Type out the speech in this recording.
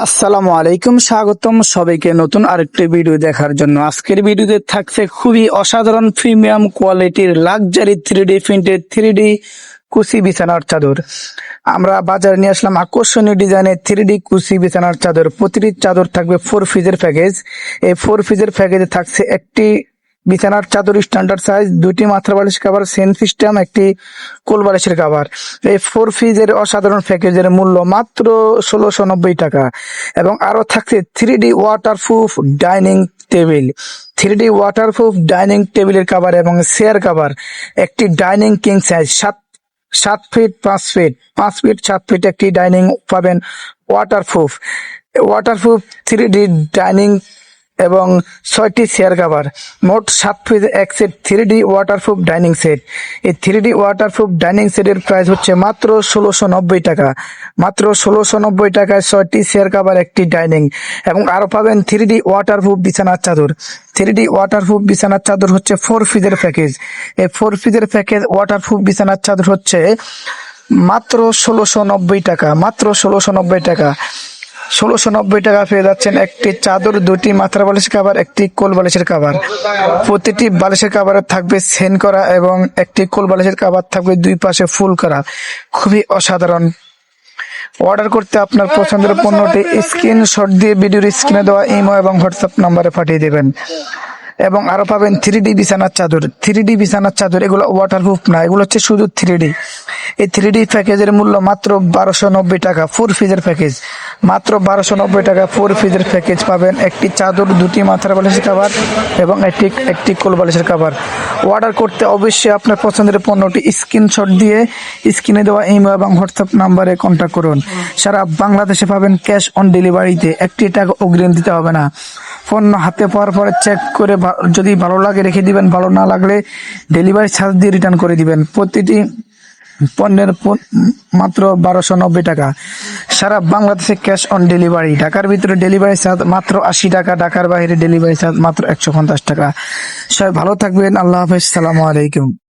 আসসালামু আলাইকুম, স্বাগতম সবাইকে নতুন আরেকটি ভিডিও দেখার জন্য। আজকের ভিডিওতে থাকছে খুবই অসাধারণ প্রিমিয়াম কোয়ালিটির লাক্সারি 3D প্রিন্টেড 3D কুশি বিছানার চাদর। আমরা বাজারে নিয়ে আসলাম আকর্ষণীয় ডিজাইনের 3D কুশি বিছানার চাদর। প্রতিটি চাদর থাকবে 4 পিসের প্যাকেজ। এই 4 পিসের প্যাকেজে থাকছে একটি বিছানার চাদর স্ট্যান্ডার্ড সাইজ, দুটি মাথা বালিশ কভার, সেন সিস্টেম, একটি কোল বালিশের কভার। এই 4 পিসের অসাধারণ প্যাকেজের মূল্য মাত্র 1690 টাকা। এবং আরো থাকছে 3D waterproof dining table, 3D waterproof dining টেবিলের কভার এবং চেয়ার কভার, একটি dining king size 7 feet 5 feet একটি ডাইনিং পাবেন ওয়াটারপ্রুফ। 3D ডাইনিং এবং 6টি চেয়ার কভার, মোট 7 পিস এক set 3D waterproof dining set. এই 3D ওয়াটারপ্রুফ ডাইনিং সেটের প্রাইস হচ্ছে মাত্র 1690 টাকা। মাত্র 1690 টাকায় 6টি চেয়ার কভার, একটি ডাইনিং। এবং আরো পাবেন 3D ওয়াটারপ্রুফ বিছানার চাদর। 3D ওয়াটারপ্রুফ বিছানার চাদর হচ্ছে 4 পিসের প্যাকেজ। এই 4 পিসের প্যাকেজ ওয়াটারপ্রুফ বিছানার চাদর হচ্ছে মাত্র 1690 টাকা। মাত্র 1690 টাকা। 1690 টাকা পেয়ে যাচ্ছেন একটি চাদর, দুটি মাথার বালিশের কভার, একটি কোল বালিশের কভার। প্রতিটি বালিশের কভারে থাকবে সেন করা এবং একটি কোল বালিশের কভার থাকবে দুই পাশে ফুল করা। খুবই অসাধারণ। অর্ডার করতে আপনার পছন্দের পণ্যটি স্ক্রিনশট দিয়ে ভিডিওর স্ক্রিনে দেওয়া ইমো এবং হোয়াটসঅ্যাপ নাম্বারে পাঠিয়ে দেবেন। এবং আরো পাবেন 3D বিছানার চাদর। 3D বিছানার চাদর, এগুলো ওয়াটারপ্রুফ না, এগুলো হচ্ছে শুধু 3D। এই 3D প্যাকেজের মূল্য মাত্র 1290 টাকা। 4 পিসের প্যাকেজ, মাত্র 1290 টাকা। 4 পিসের প্যাকেজ পাবেন একটি চাদর, দুটি মাথার বালিশের কভার এবং একটি কোল বালিশের কভার। অর্ডার করতে অবশ্যই আপনার পছন্দের পণ্যটি স্ক্রিনশট দিয়ে স্ক্রিনে দেওয়া ইমো এবং হোয়াটসঅ্যাপ নাম্বারে কন্ট্যাক্ট করুন। সারা বাংলাদেশে পাবেন ক্যাশ অন ডেলিভারিতে, একটি টাকা অগ্রিম দিতে হবে না। পণ্য হাতে পাওয়ার পরে চেক করে যদি ভালো লাগে রেখে দিবেন, ভালো না লাগলে ডেলিভারি চার্জ দিয়ে রিটার্ন করে দিবেন। প্রতিটি পণ্যের মাত্র 1290 টাকা। সারা বাংলাদেশে ক্যাশ অন ডেলিভারি। ঢাকার ভিতরে ডেলিভারি চার্জ মাত্র 80 টাকা, ঢাকার বাইরে ডেলিভারি চার্জ মাত্র 150 টাকা। সবাই ভালো থাকবেন। আল্লাহ হাফেজ, সালামু আলাইকুম।